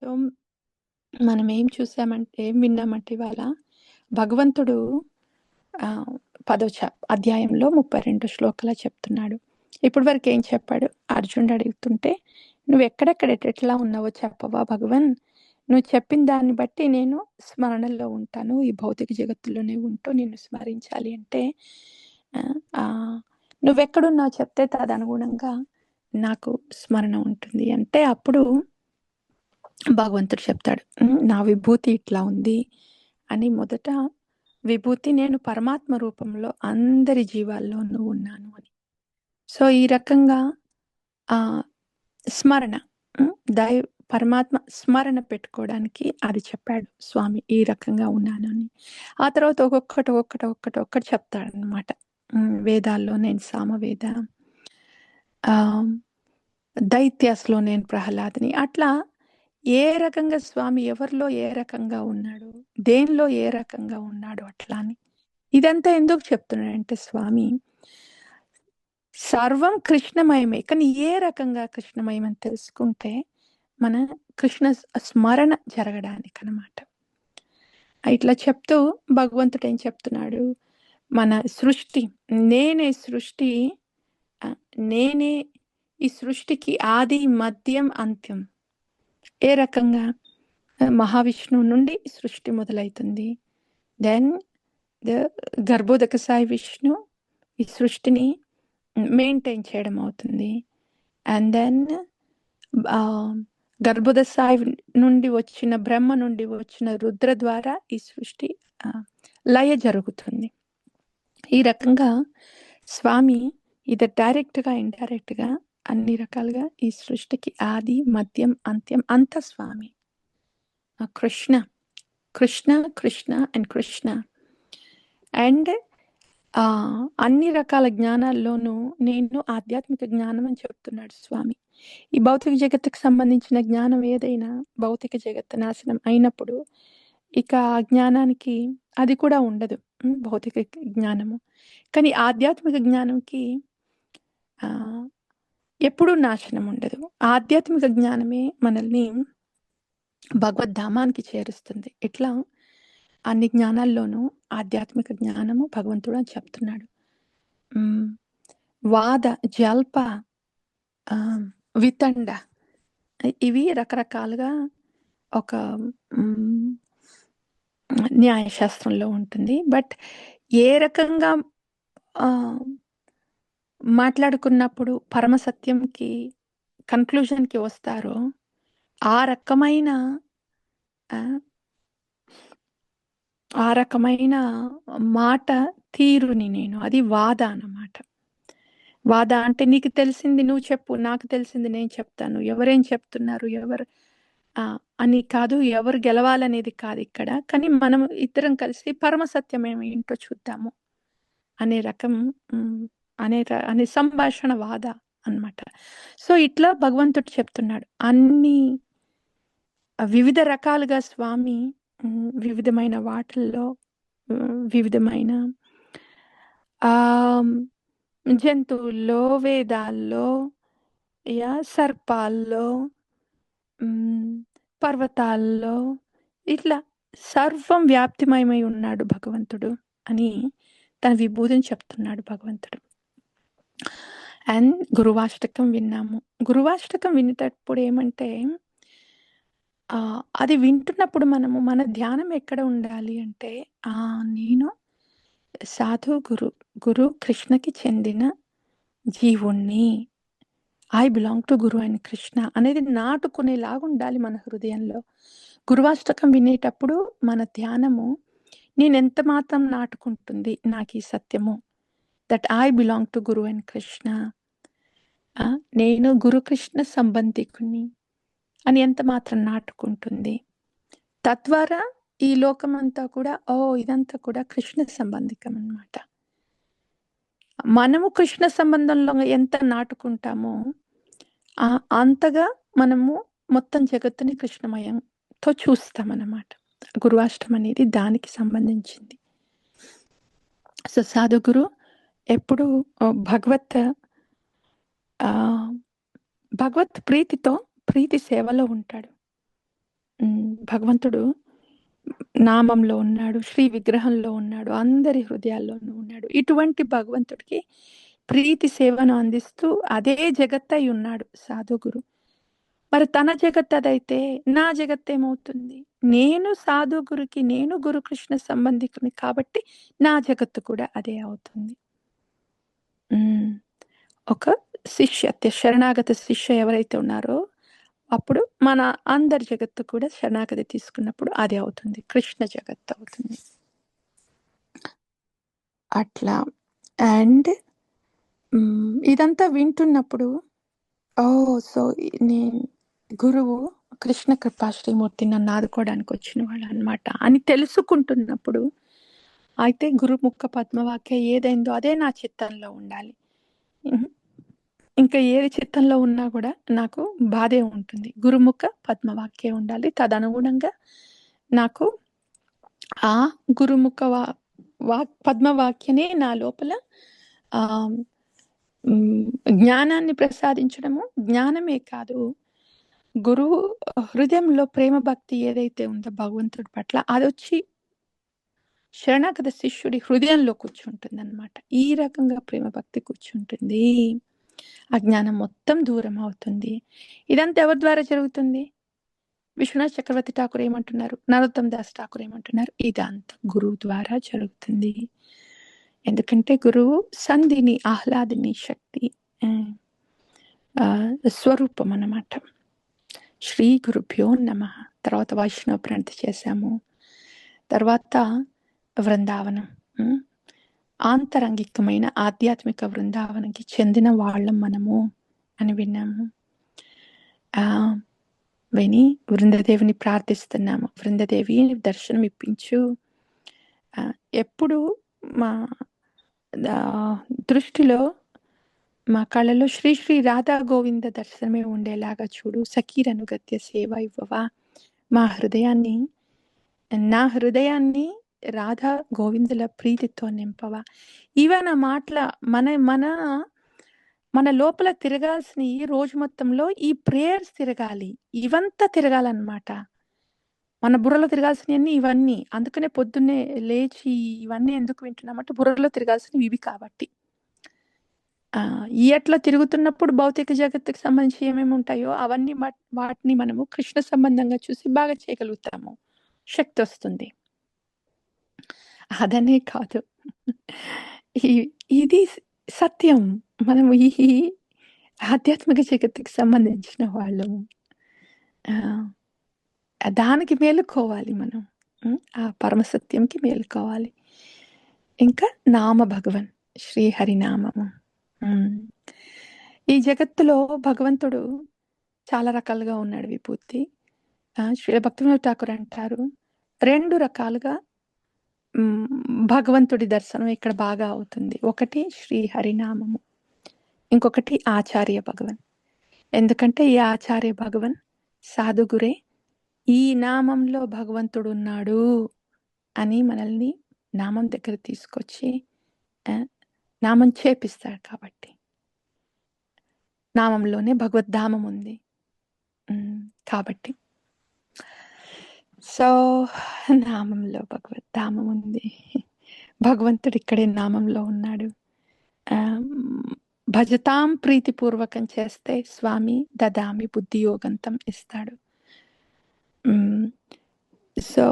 So, మనం ఏం విన్నామంటే ఇవాళ భగవంతుడు 10వ అధ్యాయంలో 32 శ్లోకాలు చెప్తున్నాడు. ఇప్పటి వరకు ఏం చెప్పాడు? అర్జునుడు అడుగుతుంటే, "నువ్వెక్కడెక్కడ ఎట్లా ఉన్నావో చెప్పవా భగవన్? నువ్వు చెప్పిన దాన్ని బట్టి నేను స్మరణలో ఉంటాను. ఈ భౌతిక జగత్తులోనే ఉంటూ నిన్ను స్మరించాలి అంటే నువ్వెక్కడున్నావో చెప్తే తదనుగుణంగా నాకు స్మరణ ఉంటుంది" అంటే అప్పుడు భగవంతుడు చెప్తాడు, నా విభూతి ఇట్లా ఉంది అని. మొదట విభూతి నేను పరమాత్మ రూపంలో అందరి జీవాల్లోనూ ఉన్నాను అని. సో ఈ రకంగా ఆ స్మరణ పరమాత్మ స్మరణ పెట్టుకోవడానికి అది చెప్పాడు స్వామి, ఈ రకంగా ఉన్నాను అని. ఆ తర్వాత ఒక్కొక్కటి చెప్తాడనమాట. వేదాల్లో నేను సామవేద, దైత్యాస్లో నేను ప్రహ్లాదని. అట్లా ఏ రకంగా స్వామి ఎవరిలో ఏ రకంగా ఉన్నాడు, దేనిలో ఏ రకంగా ఉన్నాడు అట్లా అని. ఇదంతా ఎందుకు చెప్తున్నాడంటే స్వామి సర్వం కృష్ణమయమే, కానీ ఏ రకంగా కృష్ణమయమని తెలుసుకుంటే మన కృష్ణ స్మరణ జరగడానికి అనమాట. ఇట్లా చెప్తూ భగవంతుడు ఏం చెప్తున్నాడు, మన సృష్టి, నేనే సృష్టి, నేనే ఈ సృష్టికి ఆది మధ్యం అంత్యం. ఏ రకంగా మహావిష్ణువు నుండి సృష్టి మొదలవుతుంది. దెన్ గర్భోదక సాయి విష్ణు ఈ సృష్టిని మెయింటైన్ చేయడం అవుతుంది. అండ్ దెన్ గర్భోదక సాయి నుండి వచ్చిన బ్రహ్మ నుండి వచ్చిన రుద్ర ద్వారా ఈ సృష్టి లయ జరుగుతుంది. ఈ రకంగా స్వామి ఇది డైరెక్ట్గా ఇండైరెక్ట్గా అన్ని రకాలుగా ఈ సృష్టికి ఆది మధ్యం అంత్యం అంత స్వామి. కృష్ణ కృష్ణ కృష్ణ అండ్ కృష్ణ. అండ్ అన్ని రకాల జ్ఞానాల్లోనూ నేను ఆధ్యాత్మిక జ్ఞానం అని చెప్తున్నాడు స్వామి. ఈ భౌతిక జగత్తుకు సంబంధించిన జ్ఞానం ఏదైనా భౌతిక జగత్తు నాశనం అయినప్పుడు ఇక ఆ జ్ఞానానికి అది కూడా ఉండదు, భౌతిక జ్ఞానము. కానీ ఆధ్యాత్మిక జ్ఞానంకి ఎప్పుడూ నాశనం ఉండదు. ఆధ్యాత్మిక జ్ఞానమే మనల్ని భగవద్ధామానికి చేరుస్తుంది. ఇట్లా అన్ని జ్ఞానాల్లోనూ ఆధ్యాత్మిక జ్ఞానము భగవంతుడు అని చెప్తున్నాడు. వాద, జల్ప, వితండ ఇవి రకరకాలుగా ఒక న్యాయశాస్త్రంలో ఉంటుంది. బట్ ఏ రకంగా మాట్లాడుకున్నప్పుడు పరమసత్యంకి కన్క్లూజన్కి వస్తారో ఆ రకమైన మాట తీరుని నేను, అది వాద అన్నమాట. వాద అంటే నీకు తెలిసింది నువ్వు చెప్పు, నాకు తెలిసింది నేను చెప్తాను, ఎవరేం చెప్తున్నారు ఎవరు అని కాదు, ఎవరు గెలవాలనేది కాదు ఇక్కడ. కానీ మనం ఇద్దరం కలిసి పరమసత్యం ఏంటో చూద్దాము అనే రకం అనే సంభాషణ వాద అన్నమాట. సో ఇట్లా భగవంతుడు చెప్తున్నాడు. అన్ని వివిధ రకాలుగా స్వామి వివిధమైన వాటిల్లో వివిధమైన జంతువుల్లో, వేదాల్లో, సర్పాల్లో, పర్వతాల్లో ఇట్లా సర్వం వ్యాప్తిమయమై ఉన్నాడు భగవంతుడు అని తన విభూతిని చెప్తున్నాడు భగవంతుడు. అండ్ గురువాష్టకం విన్నాము. గురువాష్టకం వినేటప్పుడు ఏమంటే అది వింటున్నప్పుడు మనము మన ధ్యానం ఎక్కడ ఉండాలి అంటే నేను సాధు గురు కృష్ణకి చెందిన జీవుణ్ణి, I belong to Guru and Krishna అనేది నాటుకునేలాగా ఉండాలి మన హృదయంలో. గురువాష్టకం వినేటప్పుడు మన ధ్యానము నేనెంత మాత్రం నాటుకుంటుంది నాకు ఈ సత్యము, that I belong to Guru and Krishna, నేను గురుకృష్ణ సంబంధికుని అని ఎంత మాత్రం నాటుకుంటుంది. తద్వారా ఈ లోకమంతా కూడా ఇదంతా కూడా కృష్ణ సంబంధికం అన్నమాట. మనము కృష్ణ సంబంధంలో ఎంత నాటుకుంటామో అంతగా మనము మొత్తం జగత్తుని కృష్ణమయంతో చూస్తామన్నమాట. గురువాష్టం అనేది దానికి సంబంధించింది. సో సాధుగురు ఎప్పుడు భగవత్ ప్రీతి సేవలో ఉంటాడు. భగవంతుడు నామంలో ఉన్నాడు, శ్రీ విగ్రహంలో ఉన్నాడు, అందరి హృదయాల్లోనూ ఉన్నాడు. ఇటువంటి భగవంతుడికి ప్రీతి సేవను అందిస్తూ అదే జగత్తై ఉన్నాడు సాధుగురు. మరి తన జగత్ అదైతే నా జగత్ ఏమవుతుంది? నేను సాధుగురికి, నేను గురుకృష్ణ సంబంధికుని కాబట్టి నా జగత్తు కూడా అదే అవుతుంది. ఒక శిష్య, శరణాగత శిష్య ఎవరైతే ఉన్నారో అప్పుడు మన అందరి జగత్తు కూడా శరణాగతి తీసుకున్నప్పుడు అదే అవుతుంది, కృష్ణ జగత్తు అవుతుంది. అట్లా. అండ్ ఇదంతా వింటున్నప్పుడు సో నేను గురువు కృష్ణ కృపాశ్రీమూర్తి నన్ను ఆదుకోవడానికి వచ్చిన వాళ్ళు అనమాట అని తెలుసుకుంటున్నప్పుడు, అయితే గురుముఖ పద్మవాక్య ఏదైందో అదే నా చిత్తంలో ఉండాలి. ఇంకా ఏది చిత్తంలో ఉన్నా కూడా నాకు బాధే ఉంటుంది. గురుముఖ పద్మవాక్యే ఉండాలి. తదనుగుణంగా నాకు ఆ గురుముఖ పద్మవాక్యనే నా లోపల జ్ఞానాన్ని ప్రసాదించడము, జ్ఞానమే కాదు, గురువు హృదయంలో ప్రేమ భక్తి ఏదైతే ఉందో భగవంతుడి పట్ల అదొచ్చి శరణాగత శిష్యుడి హృదయంలో కూర్చుంటుంది అనమాట. ఈ రకంగా ప్రేమ భక్తి కూర్చుంటుంది, అజ్ఞానం మొత్తం దూరం అవుతుంది. ఇదంతా ఎవరి ద్వారా జరుగుతుంది? విశ్వనాథ్ చక్రవర్తి ఠాకూర్ ఏమంటున్నారు, నరోత్తమ్ దాస్ ఠాకూర్ ఏమంటున్నారు, ఇదంతా గురువు ద్వారా జరుగుతుంది. ఎందుకంటే గురువు సంధిని, ఆహ్లాదిని శక్తి స్వరూపం అన్నమాట. శ్రీ గురుభ్యో నమః. తర్వాత వైష్ణవ ప్రణతి చేశాము. తర్వాత వృందావనం, ఆంతరంగికమైన ఆధ్యాత్మిక బృందావనంకి చెందిన వాళ్ళం మనము అని విన్నాము. విని వృందదేవిని ప్రార్థిస్తున్నాము, వృందదేవి దర్శనం ఇప్పించు. ఎప్పుడు మా దృష్టిలో, మా కళలో శ్రీ శ్రీ రాధా గోవింద దర్శనమే ఉండేలాగా చూడు. సఖీరనుగత్య సేవ ఇవ్వవా. మా హృదయాన్ని, నా హృదయాన్ని రాధా గోవిందుల ప్రీతితో నింపవా. ఇవన్న మాటల మన మన మన లోపల తిరగాల్సిన ఈ రోజు మొత్తంలో ఈ ప్రేయర్స్ తిరగాలి, ఇవంతా తిరగాలన్నమాట. మన బుర్రలో తిరగాల్సినవన్నీ ఇవన్నీ. అందుకనే పొద్దున్నే లేచి ఇవన్నీ ఎందుకు వింటున్నామంటే బుర్రలో తిరగాల్సినవి ఇవి కాబట్టి. ఎట్లా తిరుగుతున్నప్పుడు భౌతిక జగత్తుకి సంబంధించి ఏమేమి ఉంటాయో అవన్నీ వాటిని మనము కృష్ణ సంబంధంగా చూసి బాగా చేయగలుగుతాము, శక్తి వస్తుంది. అదనే కాదు, ఇది సత్యం. మనము ఈ ఆధ్యాత్మిక జగత్తుకి సంబంధించిన వాళ్ళము, దానికి మేలుకోవాలి మనం, ఆ పరమసత్యంకి మేలుకోవాలి. ఇంకా నామ భగవన్, శ్రీ హరినామము. ఈ జగత్తులో భగవంతుడు చాలా రకాలుగా ఉన్నాడు, విభూతి. శ్రీ భక్తివినోద్ ఠాకూర్ అంటారు, 2 రకాలుగా భగవంతుడి దర్శనం ఇక్కడ బాగా అవుతుంది. ఒకటి శ్రీ హరినామము, ఇంకొకటి ఆచార్య భగవన్. ఎందుకంటే ఈ ఆచార్య భగవన్ సాధుగురే ఈ నామంలో భగవంతుడు ఉన్నాడు అని మనల్ని నామం దగ్గర తీసుకొచ్చి నామం చేపిస్తాడు. కాబట్టి నామంలోనే భగవద్ధామం ఉంది కాబట్టి, సో నామంలో భగవద్ధామం ఉంది. భగవంతుడు ఇక్కడే నామంలో ఉన్నాడు. భజతాం ప్రీతిపూర్వకం చేస్తే స్వామి దదామి బుద్ధియోగంతం ఇస్తాడు. సో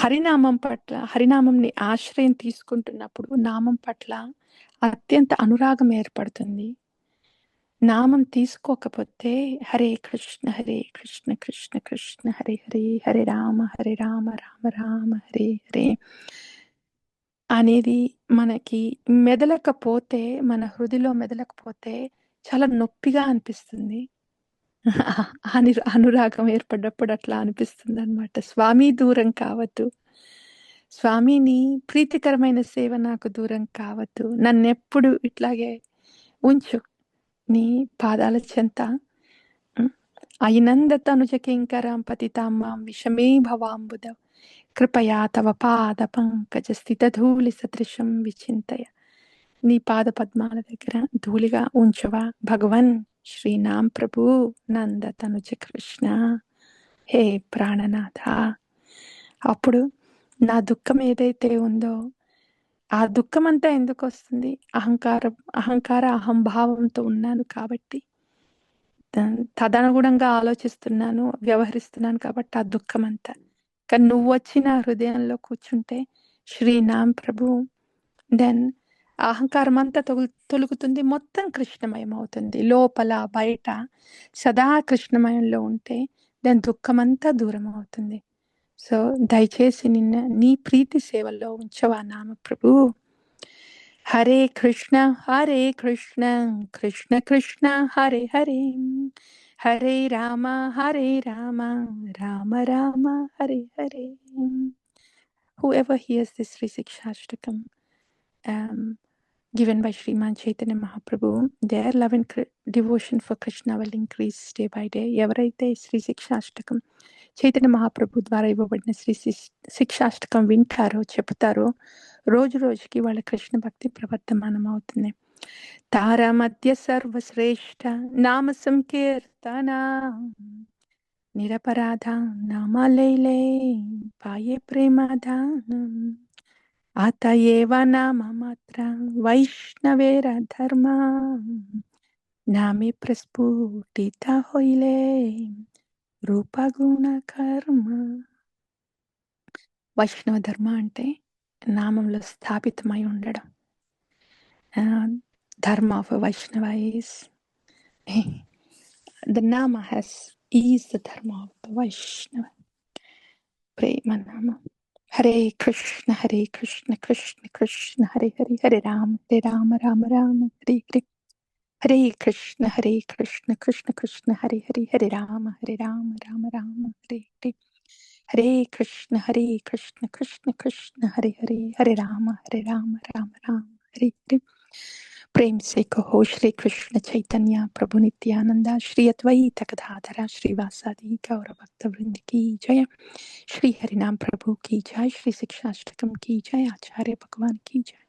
హరినామం పట్ల, హరినామంని ఆశ్రయం తీసుకుంటున్నప్పుడు నామం పట్ల అత్యంత అనురాగం ఏర్పడుతుంది. నామం తీసుకోకపోతే హరే కృష్ణ కృష్ణ కృష్ణ హరే హరే, హరే రామ రామ రామ హరే హరే అనేది మనకి మెదలకపోతే, మన హృదయలో మెదలకపోతే చాలా నొప్పిగా అనిపిస్తుంది. అనురాగం ఏర్పడ్డప్పుడు అట్లా అనిపిస్తుంది అనమాట. స్వామి దూరం కావద్దు, స్వామిని ప్రీతికరమైన సేవ నాకు దూరం కావద్దు, నన్నెప్పుడు ఇట్లాగే ఉంచు నీ పాదాల చెంత. అయినంద తనుజ కింకరాం పతితాంబాం విషమే భవాంబుద కృపయా తవ పాద పంకజ స్థిత ధూళి సదృశం విచింతయ. నీ పాద పద్మాల దగ్గర ధూళిగా ఉంచవా భగవన్ శ్రీనాం ప్రభు నంద తనుజ కృష్ణ. హే ప్రాణనాథ. అప్పుడు నా దుఃఖం ఏదైతే ఉందో ఆ దుఃఖం అంతా ఎందుకు వస్తుంది? అహంకార అహంభావంతో ఉన్నాను కాబట్టి, తదనుగుణంగా ఆలోచిస్తున్నాను, వ్యవహరిస్తున్నాను కాబట్టి ఆ దుఃఖం అంతా. కానీ నువ్వు వచ్చి నా హృదయంలో కూర్చుంటే శ్రీనామ్ ప్రభు, దెన్ అహంకారం అంతా తొలుగుతుంది, మొత్తం కృష్ణమయం అవుతుంది. లోపల బయట సదా కృష్ణమయంలో ఉంటే దాని దుఃఖం అంతా దూరం అవుతుంది. సో దయచేసి నీ ప్రీతి సేవల్లో ఉంచవా నామ ప్రభు. Hare Krishna Krishna Krishna Hare Hare, Hare Rama Rama Rama Hare Hare. Whoever hears this Sri Sikshashtakam given by Sriman Chaitanya Mahaprabhu, their love and devotion for Krishna will increase day by day. ఎవరైతే శ్రీ శిక్షాష్టకం చైతన్య మహాప్రభు ద్వారా ఇవ్వబడిన శ్రీ శిక్షాష్టకం వింటారో, చెప్తారో, రోజు రోజుకి వాళ్ళ కృష్ణ భక్తి ప్రవర్ధమానం అవుతుంది. తారా మధ్య సర్వశ్రేష్ఠ నామ సంకీర్తన, నిరపరాధ నామాలైలే పాయే ప్రేమదానం, అతయేవ నామ మాత్ర వైష్ణవేర ధర్మ, నామే ప్రస్ఫుటిత హోయిలే రూపగుణ కర్మ. వైష్ణవ ధర్మ అంటే నామంలో స్థాపితమై ఉండడం. ధర్మ ఆఫ్ వైష్ణవ ఈస్ ద నామ ఈజ్ ద ధర్మ ఆఫ్ ద వైష్ణవ. ప్రేమ నామ. హరే కృష్ణ కృష్ణ కృష్ణ హరే హరే, హరే రామ రామ రామ హరే హరే, హరే కృష్ణ కృష్ణ కృష్ణ హరే హరే, హరే రామ రామ రామ హరే హరే, హరే కృష్ణ కృష్ణ కృష్ణ హరే హరే, హరే రామ రామ రామ హరే హరే. प्रेम से कहो श्री कृष्ण चैतन्य प्रभु नित्यानंदा, श्री अद्वैत गदाधर श्रीवासादि गौर भक्त वृंद की जय, श्री हरिनाम प्रभु की जय, श्री शिक्षाष्टकम की जय, आचार्य भगवान की जय.